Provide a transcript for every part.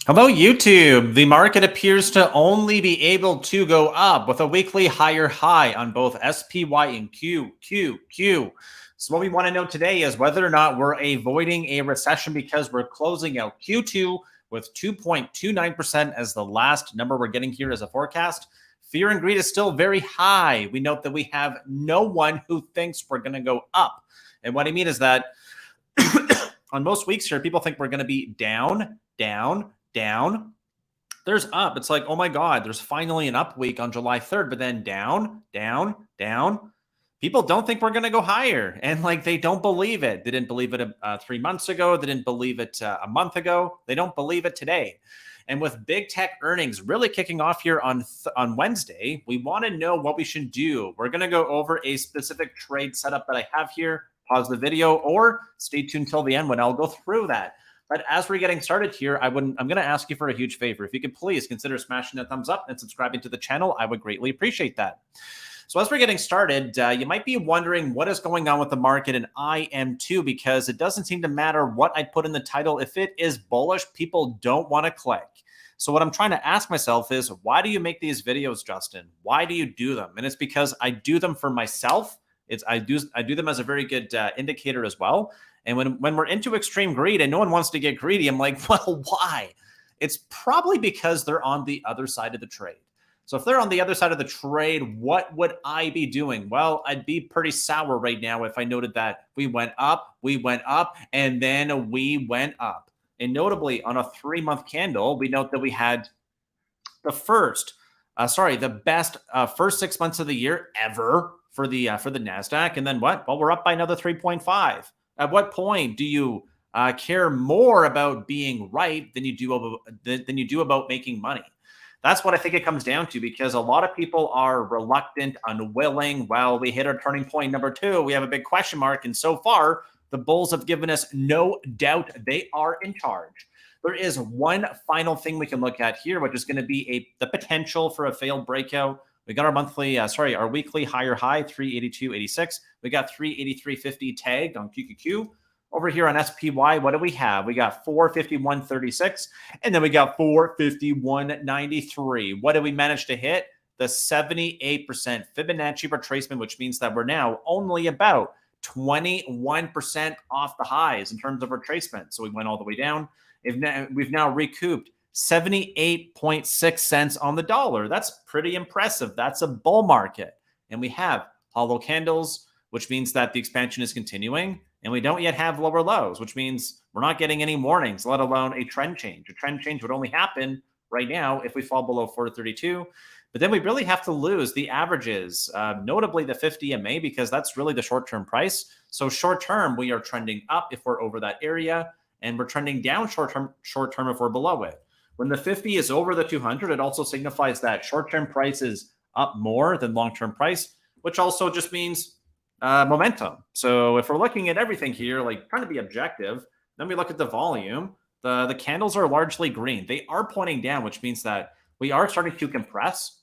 Hello, YouTube. The market appears to only be able to go up with a weekly higher high on both SPY and QQQ. So what we want to know today is whether or not we're avoiding a recession because we're closing out Q2 with 2.29% as the last number we're getting here as a forecast. Fear and greed is still very high. We note that we have no one who thinks we're going to go up. And what I mean is that on most weeks here, people think we're going to be down. There's up. It's like, oh my God, there's finally an up week on July 3rd, but then down. People don't think we're going to go higher. And like, they don't believe it. They didn't believe it 3 months ago. They didn't believe it a month ago. They don't believe it today. And with big tech earnings really kicking off here on Wednesday, we want to know what we should do. We're going to go over a specific trade setup that I have here. Pause the video or stay tuned till the end when I'll go through that. But as we're getting started here, I'm going to ask you for a huge favor. If you could please consider smashing that thumbs up and subscribing to the channel, I would greatly appreciate that. So as we're getting started, you might be wondering what is going on with the market, and I am too, because it doesn't seem to matter what I put in the title. If it is bullish, people don't want to click. So what I'm trying to ask myself is, why do you make these videos, Justin? Why do you do them? And it's because I do them for myself. I do them as a very good indicator as well. And when we're into extreme greed and no one wants to get greedy, I'm like, well, why? It's probably because they're on the other side of the trade. So if they're on the other side of the trade, what would I be doing? Well, I'd be pretty sour right now if I noted that we went up, and then we went up. And notably, on a 3-month candle, we note that we had the best first 6 months of the year ever for the Nasdaq. And then what? Well, we're up by another 3.5. At what point do you care more about being right than you do about making money? That's what I think it comes down to, because a lot of people are reluctant, unwilling. Well, we hit our turning point number 2. We have a big question mark. And so far, the bulls have given us no doubt they are in charge. There is one final thing we can look at here, which is going to be the potential for a failed breakout. We got our weekly higher high, 382.86. We got 383.50 tagged on QQQ. Over here on SPY, what do we have? We got 451.36, and then we got 451.93. What did we manage to hit? The 78% Fibonacci retracement, which means that we're now only about 21% off the highs in terms of retracement. So we went all the way down. We've now recouped 78.6 cents on the dollar. That's pretty impressive. That's a bull market. And we have hollow candles, which means that the expansion is continuing. And we don't yet have lower lows, which means we're not getting any warnings, let alone a trend change. A trend change would only happen right now if we fall below 432. But then we really have to lose the averages, notably the 50 MA, because that's really the short-term price. So short-term, we are trending up if we're over that area, and we're trending down short-term if we're below it. When the 50 is over the 200, it also signifies that short-term price is up more than long-term price, which also just means momentum. So if we're looking at everything here, like trying to be objective, then we look at the volume. The candles are largely green. They are pointing down, which means that we are starting to compress.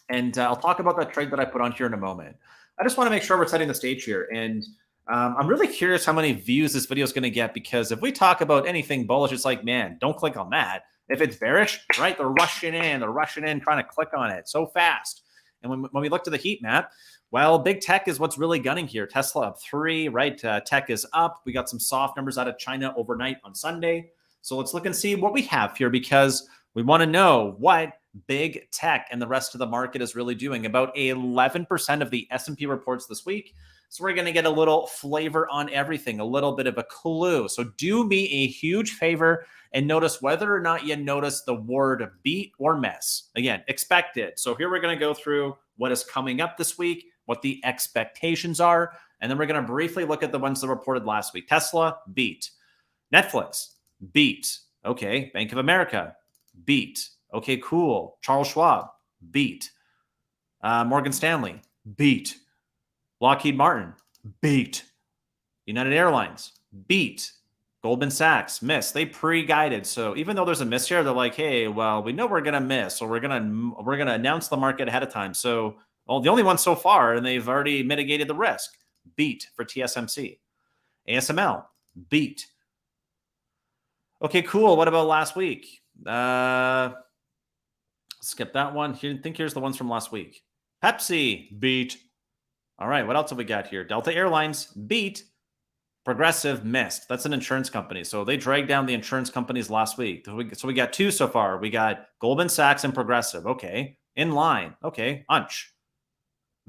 And I'll talk about that trade that I put on here in a moment. I just want to make sure we're setting the stage here. And I'm really curious how many views this video is going to get, because if we talk about anything bullish, it's like, man, don't click on that. If it's bearish, right, they're rushing in, trying to click on it so fast. And when we look to the heat map, well, big tech is what's really gunning here. Tesla up 3, right? Tech is up. We got some soft numbers out of China overnight on Sunday. So let's look and see what we have here, because we want to know what big tech and the rest of the market is really doing. About 11% of the S&P reports this week. So we're going to get a little flavor on everything, a little bit of a clue. So do me a huge favor and notice whether or not you notice the word beat or miss. Again, expected. So here we're going to go through what is coming up this week, what the expectations are, and then we're going to briefly look at the ones that reported last week. Tesla, beat. Netflix, beat. Okay, Bank of America, beat. Okay, cool. Charles Schwab, beat. Morgan Stanley, beat. Lockheed Martin, beat. United Airlines, beat. Goldman Sachs, miss. They pre-guided. So even though there's a miss here, they're like, hey, well, we know we're going to miss, or we're going to announce the market ahead of time. So, well, the only one so far, and they've already mitigated the risk. Beat for TSMC. ASML, beat. Okay, cool. What about last week? Skip that one. Here, I think here's the ones from last week. Pepsi, beat. All right, what else have we got here? Delta Airlines, beat. Progressive, missed. That's an insurance company. So they dragged down the insurance companies last week. So we got two so far. We got Goldman Sachs and Progressive. Okay. In line. Okay. Unch.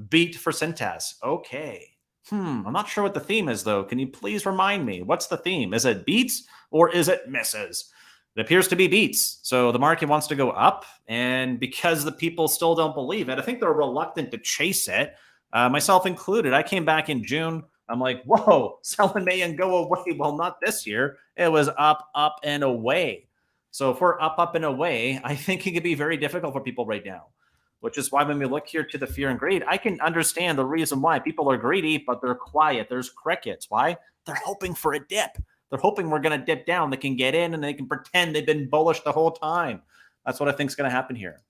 Beat for Cintas. Okay. I'm not sure what the theme is, though. Can you please remind me? What's the theme? Is it beats or is it misses? It appears to be beats. So the market wants to go up. And because the people still don't believe it, I think they're reluctant to chase it, myself included. I came back in June. I'm like, whoa, sell in May and go away. Well, not this year. It was up, up, and away. So if we're up, up, and away, I think it could be very difficult for people right now, which is why when we look here to the fear and greed, I can understand the reason why people are greedy, but they're quiet. There's crickets. Why? They're hoping for a dip. They're hoping we're going to dip down. They can get in and they can pretend they've been bullish the whole time. That's what I think is going to happen here.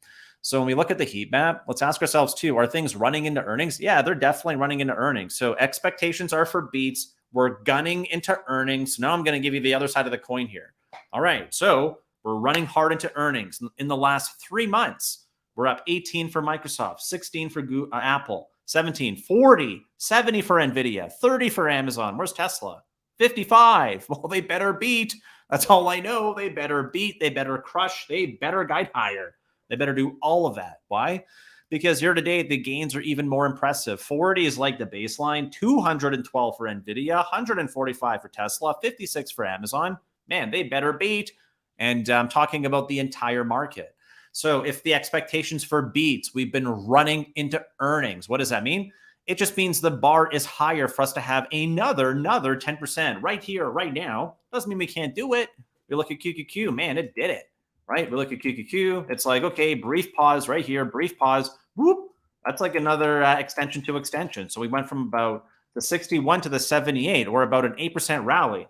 So when we look at the heat map, let's ask ourselves too, are things running into earnings? Yeah, they're definitely running into earnings. So expectations are for beats. We're gunning into earnings. So now I'm going to give you the other side of the coin here. All right, so we're running hard into earnings. In the last 3 months, we're up 18 for Microsoft, 16 for Apple, 17, 40, 70 for NVIDIA, 30 for Amazon. Where's Tesla? 55. Well, they better beat. That's all I know. They better beat. They better crush. They better guide higher. They better do all of that. Why? Because year to date, the gains are even more impressive. 40 is like the baseline, 212 for NVIDIA, 145 for Tesla, 56 for Amazon. Man, they better beat. And I'm talking about the entire market. So if the expectations for beats, we've been running into earnings. What does that mean? It just means the bar is higher for us to have another 10% right here, right now. Doesn't mean we can't do it. We look at QQQ, man, it did it, right? We look at QQQ. It's like, okay, brief pause right here, brief pause. Whoop. That's like another extension to extension. So we went from about the 61 to the 78, or about an 8% rally.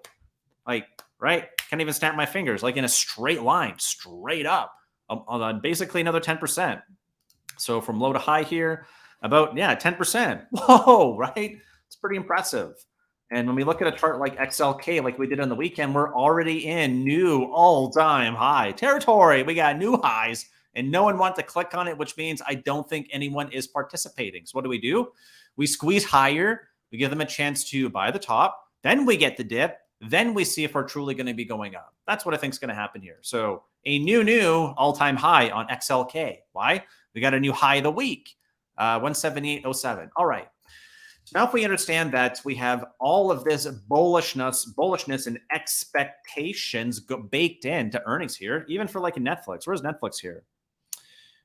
Like, right? Can't even snap my fingers, like in a straight line, straight up. On basically another 10%. So from low to high here, about, 10%. Whoa, right? It's pretty impressive. And when we look at a chart like XLK, like we did on the weekend, we're already in new all-time high territory. We got new highs, and no one wants to click on it, which means I don't think anyone is participating. So what do? We squeeze higher. We give them a chance to buy the top. Then we get the dip. Then we see if we're truly going to be going up. That's what I think is going to happen here. So a new all-time high on XLK. Why? We got a new high of the week, 178.07. All right. So now if we understand that we have all of this bullishness and expectations baked into earnings here, even for like a Netflix. Where's Netflix here?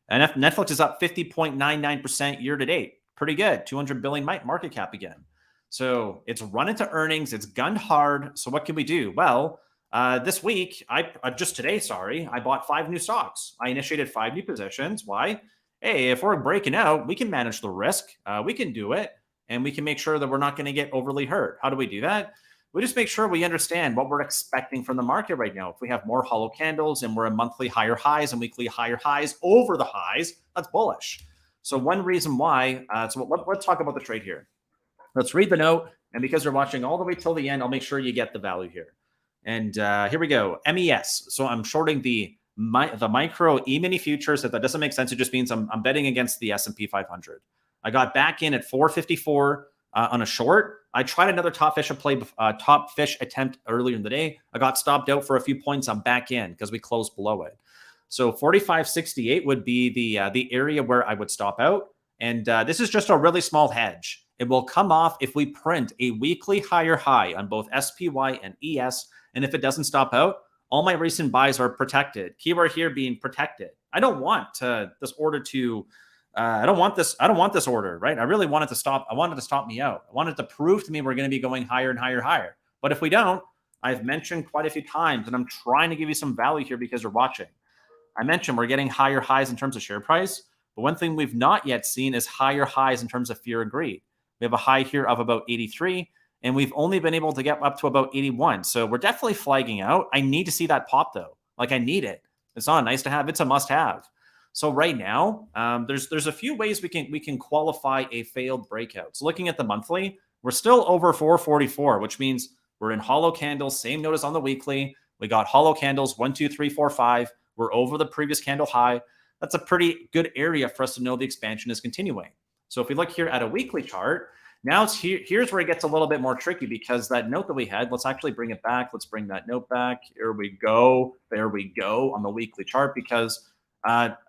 And Netflix is up 50.99% year to date. Pretty good. 200 billion market cap again. So it's run into earnings. It's gunned hard. So what can we do? Well, this week, I bought 5 new stocks. I initiated 5 new positions. Why? Hey, if we're breaking out, we can manage the risk. We can do it. And we can make sure that we're not going to get overly hurt. How do we do that? We just make sure we understand what we're expecting from the market right now. If we have more hollow candles and we're in monthly higher highs and weekly higher highs over the highs, that's bullish. So one reason why, let's talk about the trade here. Let's read the note. And because you're watching all the way till the end, I'll make sure you get the value here. And here we go. MES. So I'm shorting the micro E-mini futures. If that doesn't make sense, it just means I'm betting against the S&P 500. I got back in at 454 on a short. I tried another top fish attempt earlier in the day. I got stopped out for a few points. I'm back in because we closed below it. So 45.68 would be the area where I would stop out. And this is just a really small hedge. It will come off if we print a weekly higher high on both SPY and ES. And if it doesn't stop out, all my recent buys are protected. Keyword here being protected. I don't want this order to. I don't want this order, right? I really wanted to stop. I wanted to stop me out. I wanted to prove to me we're going to be going higher and higher, higher. But if we don't, I've mentioned quite a few times, and I'm trying to give you some value here because you're watching. I mentioned we're getting higher highs in terms of share price. But one thing we've not yet seen is higher highs in terms of fear and greed. We have a high here of about 83, and we've only been able to get up to about 81. So we're definitely flagging out. I need to see that pop, though. Like, I need it. It's not nice to have. It's a must-have. So right now, there's a few ways we can qualify a failed breakout. So looking at the monthly, we're still over 444, which means we're in hollow candles. Same notice on the weekly. We got hollow candles 1, 2, 3, 4, 5. We're over the previous candle high. That's a pretty good area for us to know the expansion is continuing. So if we look here at a weekly chart, now here's where it gets a little bit more tricky, because that note that we had, let's actually bring it back. Let's bring that note back. Here we go. There we go on the weekly chart, because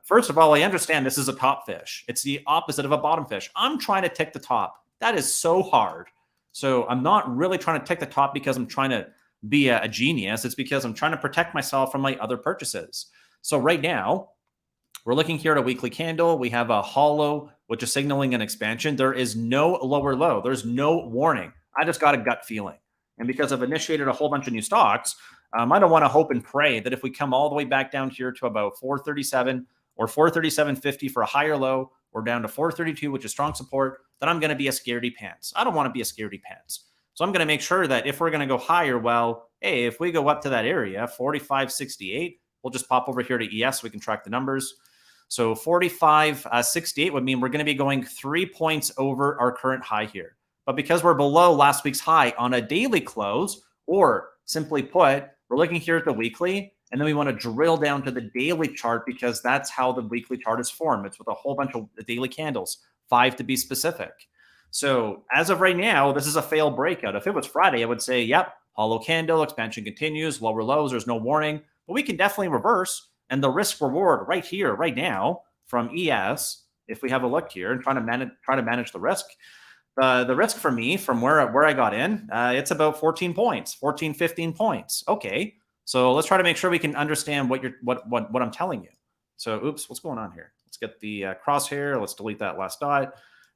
first of all, I understand this is a top fish. It's the opposite of a bottom fish. I'm trying to tick the top. That is so hard. So I'm not really trying to tick the top because I'm trying to be a genius. It's because I'm trying to protect myself from my other purchases. So right now, we're looking here at a weekly candle. We have a hollow, which is signaling an expansion. There is no lower low. There's no warning. I just got a gut feeling. And because I've initiated a whole bunch of new stocks, I don't want to hope and pray that if we come all the way back down here to about 437 or 437.50 for a higher low, or down to 432, which is strong support, that I'm going to be a scaredy pants. I don't want to be a scaredy pants. So I'm going to make sure that if we're going to go higher, well, hey, if we go up to that area, 45.68, we'll just pop over here to ES so we can track the numbers. So 45.68 would mean we're going to be going 3 points over our current high here. But because we're below last week's high on a daily close, or simply put, we're looking here at the weekly, and then we want to drill down to the daily chart, because that's how the weekly chart is formed. It's with a whole bunch of daily candles, 5 to be specific. So as of right now, this is a fail breakout. If it was Friday, I would say, yep, hollow candle, expansion continues, lower lows, there's no warning. But we can definitely reverse. And the risk reward right here, right now, from ES, if we have a look here and try to manage the risk, the risk for me from where I got in, it's about 14 points, 14, 15 points. Okay. So let's try to make sure we can understand what I'm telling you. So, oops, what's going on here? Let's get the crosshair. Let's delete that last dot.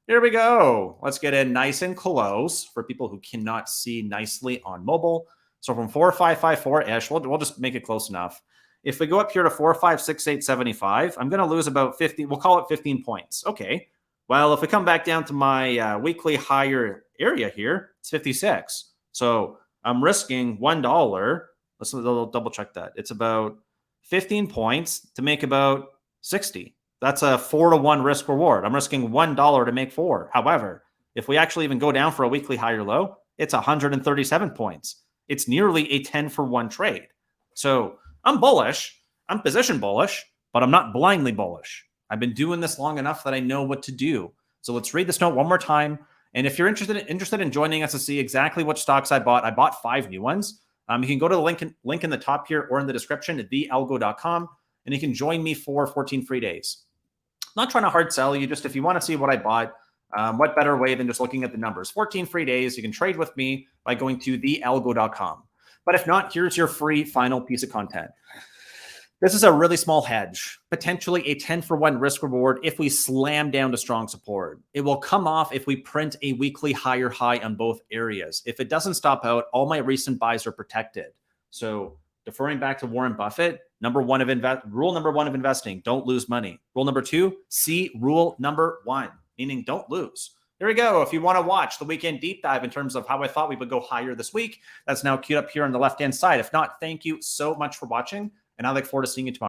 Here we go. Let's get in nice and close for people who cannot see nicely on mobile. So from 4554-ish, we'll just make it close enough. If we go up here to 4568.75, I'm going to lose about 50. We'll call it 15 points. Okay. Well, if we come back down to my weekly higher area here, it's 56. So I'm risking $1. Let's double check that. It's about 15 points to make about 60. That's a 4-to-1 risk reward. I'm risking $1 to make 4. However, if we actually even go down for a weekly higher low, it's 137 points. It's nearly a 10-for-1 trade. So I'm bullish. I'm position bullish, but I'm not blindly bullish. I've been doing this long enough that I know what to do. So let's read this note one more time. And if you're interested in joining us to see exactly which stocks I bought 5 new ones. You can go to the link in the top here or in the description at thealgo.com, and you can join me for 14 free days. I'm not trying to hard sell you, just if you want to see what I bought, what better way than just looking at the numbers. 14 free days. You can trade with me by going to thealgo.com. But if not, here's your free final piece of content. This is a really small hedge, potentially a 10-for-1 risk reward if we slam down to strong support. It will come off if we print a weekly higher high on both areas. If it doesn't stop out, all my recent buys are protected. So deferring back to Warren Buffett, rule number one of investing, don't lose money. Rule number 2, see rule number 1, meaning don't lose. There we go. If you want to watch the weekend deep dive in terms of how I thought we would go higher this week, that's now queued up here on the left-hand side. If not, thank you so much for watching, and I look forward to seeing you tomorrow.